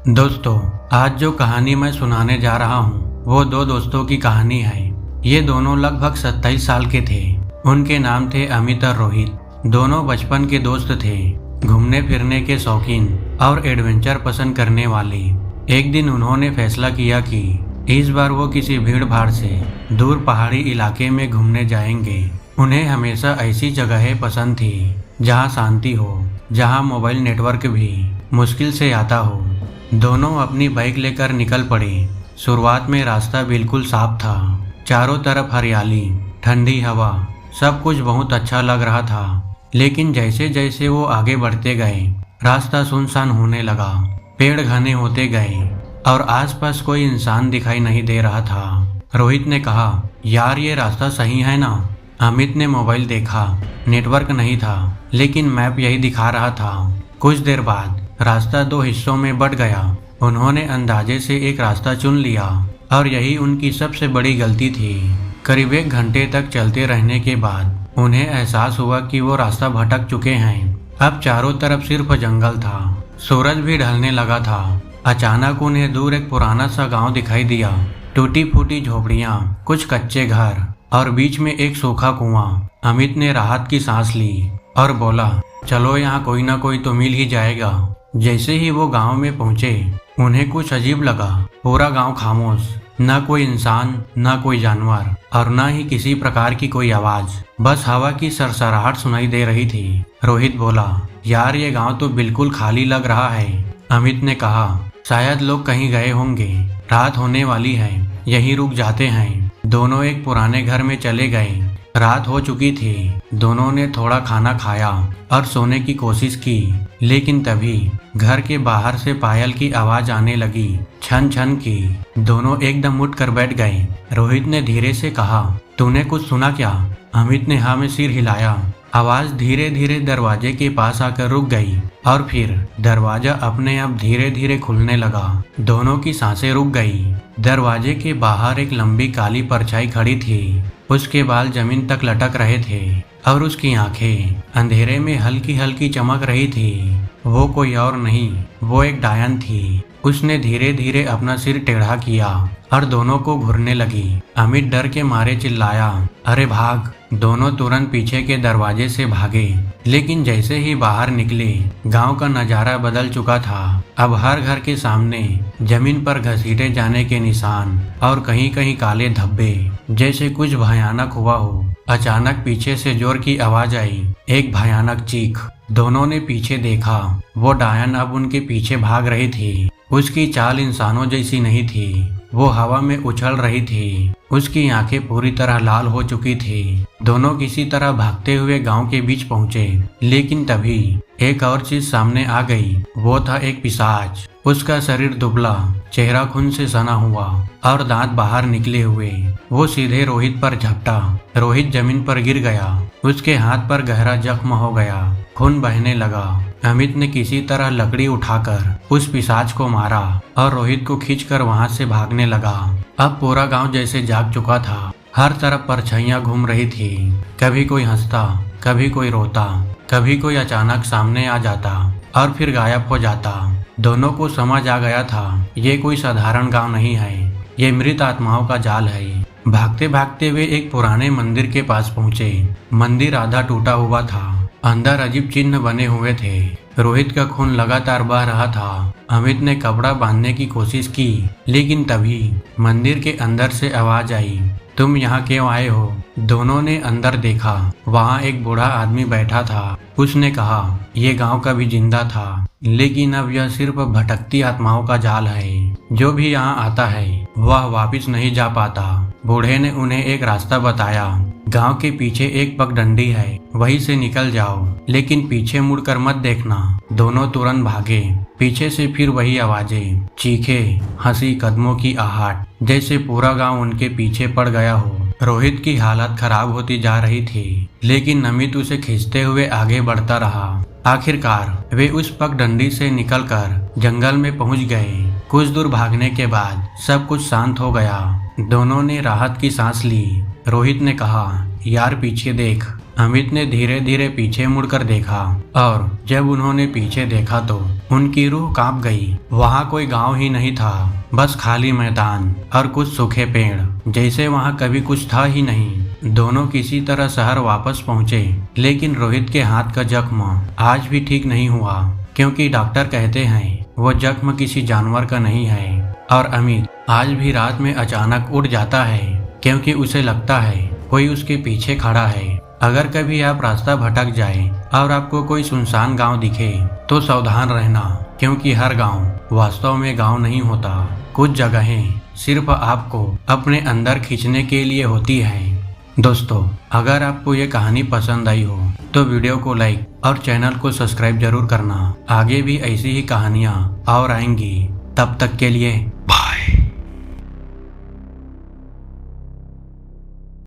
दोस्तों, आज जो कहानी मैं सुनाने जा रहा हूँ वो दो दोस्तों की कहानी है। ये दोनों लगभग 27 साल के थे। उनके नाम थे अमित और रोहित। दोनों बचपन के दोस्त थे, घूमने फिरने के शौकीन और एडवेंचर पसंद करने वाले। एक दिन उन्होंने फैसला किया कि इस बार वो किसी भीड़ भाड़ से दूर पहाड़ी इलाके में घूमने जाएंगे। उन्हें हमेशा ऐसी जगहें पसंद थी जहाँ शांति हो, जहाँ मोबाइल नेटवर्क भी मुश्किल से आता हो। दोनों अपनी बाइक लेकर निकल पड़े। शुरुआत में रास्ता बिल्कुल साफ था, चारों तरफ हरियाली, ठंडी हवा, सब कुछ बहुत अच्छा लग रहा था। लेकिन जैसे जैसे वो आगे बढ़ते गए, रास्ता सुनसान होने लगा। पेड़ घने होते गए और आसपास कोई इंसान दिखाई नहीं दे रहा था। रोहित ने कहा, यार ये रास्ता सही है ना? अमित ने मोबाइल देखा, नेटवर्क नहीं था, लेकिन मैप यही दिखा रहा था। कुछ देर बाद रास्ता दो हिस्सों में बट गया। उन्होंने अंदाजे से एक रास्ता चुन लिया और यही उनकी सबसे बड़ी गलती थी। करीब 1 घंटे तक चलते रहने के बाद उन्हें एहसास हुआ कि वो रास्ता भटक चुके हैं। अब चारों तरफ सिर्फ जंगल था, सूरज भी ढलने लगा था। अचानक उन्हें दूर एक पुराना सा गांव दिखाई दिया। टूटी फूटी झोपड़ियां, कुछ कच्चे घर और बीच में एक सूखा कुआं। अमित ने राहत की सांस ली और बोला, चलो यहाँ कोई ना कोई तो मिल ही जाएगा। जैसे ही वो गांव में पहुंचे, उन्हें कुछ अजीब लगा। पूरा गांव खामोश, न कोई इंसान, न कोई जानवर और न ही किसी प्रकार की कोई आवाज। बस हवा की सरसराहट सुनाई दे रही थी। रोहित बोला, यार ये गांव तो बिल्कुल खाली लग रहा है। अमित ने कहा, शायद लोग कहीं गए होंगे, रात होने वाली है, यहीं रुक जाते हैं। दोनों एक पुराने घर में चले गए। रात हो चुकी थी। दोनों ने थोड़ा खाना खाया और सोने की कोशिश की, लेकिन तभी घर के बाहर से पायल की आवाज आने लगी, छन छन की। दोनों एकदम उठ कर बैठ गए। रोहित ने धीरे से कहा, तूने कुछ सुना क्या? अमित ने हाँ में सिर हिलाया। आवाज धीरे धीरे दरवाजे के पास आकर रुक गई और फिर दरवाजा अपने आप धीरे धीरे खुलने लगा। दोनों की सांसें रुक गई। दरवाजे के बाहर एक लंबी काली परछाई खड़ी थी। उसके बाल जमीन तक लटक रहे थे और उसकी आंखें अंधेरे में हल्की हल्की चमक रही थी। वो कोई और नहीं, वो एक डायन थी। उसने धीरे धीरे अपना सिर टेढ़ा किया और दोनों को घूरने लगी। अमित डर के मारे चिल्लाया, अरे भाग! दोनों तुरंत पीछे के दरवाजे से भागे, लेकिन जैसे ही बाहर निकले, गांव का नजारा बदल चुका था। अब हर घर के सामने जमीन पर घसीटे जाने के निशान और कहीं कहीं काले धब्बे, जैसे कुछ भयानक हुआ हो। अचानक पीछे से जोर की आवाज आई, एक भयानक चीख। दोनों ने पीछे देखा। वो डायन अब उनके पीछे भाग रही थी। उसकी चाल इंसानों जैसी नहीं थी, वो हवा में उछल रही थी। उसकी आंखें पूरी तरह लाल हो चुकी थी। दोनों किसी तरह भागते हुए गांव के बीच पहुंचे, लेकिन तभी एक और चीज सामने आ गई। वो था एक पिशाच। उसका शरीर दुबला, चेहरा खून से सना हुआ और दांत बाहर निकले हुए। वो सीधे रोहित पर झपटा। रोहित जमीन पर गिर गया। उसके हाथ पर गहरा जख्म हो गया, खून बहने लगा। अमित ने किसी तरह लकड़ी उठाकर उस पिशाच को मारा और रोहित को खींचकर वहां से भागने लगा। अब पूरा गांव जैसे जाग चुका था। हर तरफ परछाइयां घूम रही थी। कभी कोई हंसता, कभी कोई रोता, कभी कोई अचानक सामने आ जाता और फिर गायब हो जाता। दोनों को समझ आ गया था, ये कोई साधारण गांव नहीं है, ये मृत आत्माओं का जाल है। भागते भागते वे एक पुराने मंदिर के पास पहुंचे। मंदिर आधा टूटा हुआ था, अंदर अजीब चिन्ह बने हुए थे। रोहित का खून लगातार बह रहा था। अमित ने कपड़ा बांधने की कोशिश की, लेकिन तभी मंदिर के अंदर से आवाज आई, तुम यहाँ क्यों आए हो? दोनों ने अंदर देखा। वहाँ एक बूढ़ा आदमी बैठा था। उसने कहा, ये गांव का भी जिंदा था, लेकिन अब यह सिर्फ भटकती आत्माओं का जाल है। जो भी यहाँ आता है वह वापस नहीं जा पाता। बूढ़े ने उन्हें एक रास्ता बताया। गांव के पीछे एक पगडंडी है, वहीं से निकल जाओ, लेकिन पीछे मुड़कर मत देखना। दोनों तुरंत भागे। पीछे से फिर वही आवाजें, चीखे, हंसी, कदमों की आहट, जैसे पूरा गांव उनके पीछे पड़ गया हो। रोहित की हालत खराब होती जा रही थी, लेकिन अमित उसे खींचते हुए आगे बढ़ता रहा। आखिरकार वे उस पगडंडी से निकलकर जंगल में पहुंच गए। कुछ दूर भागने के बाद सब कुछ शांत हो गया। दोनों ने राहत की सांस ली। रोहित ने कहा, यार पीछे देख। अमित ने धीरे धीरे पीछे मुड़कर देखा और जब उन्होंने पीछे देखा तो उनकी रूह कांप गई। वहाँ कोई गांव ही नहीं था, बस खाली मैदान और कुछ सूखे पेड़, जैसे वहाँ कभी कुछ था ही नहीं। दोनों किसी तरह शहर वापस पहुँचे, लेकिन रोहित के हाथ का जख्म आज भी ठीक नहीं हुआ, क्योंकि डॉक्टर कहते हैं वो जख्म किसी जानवर का नहीं है। और अमित आज भी रात में अचानक उठ जाता है, क्योंकि उसे लगता है कोई उसके पीछे खड़ा है। अगर कभी आप रास्ता भटक जाए और आपको कोई सुनसान गांव दिखे तो सावधान रहना, क्योंकि हर गांव वास्तव में गांव नहीं होता। कुछ जगहें सिर्फ आपको अपने अंदर खींचने के लिए होती हैं। दोस्तों, अगर आपको ये कहानी पसंद आई हो तो वीडियो को लाइक और चैनल को सब्सक्राइब जरूर करना। आगे भी ऐसी ही कहानियाँ और आएंगी। तब तक के लिए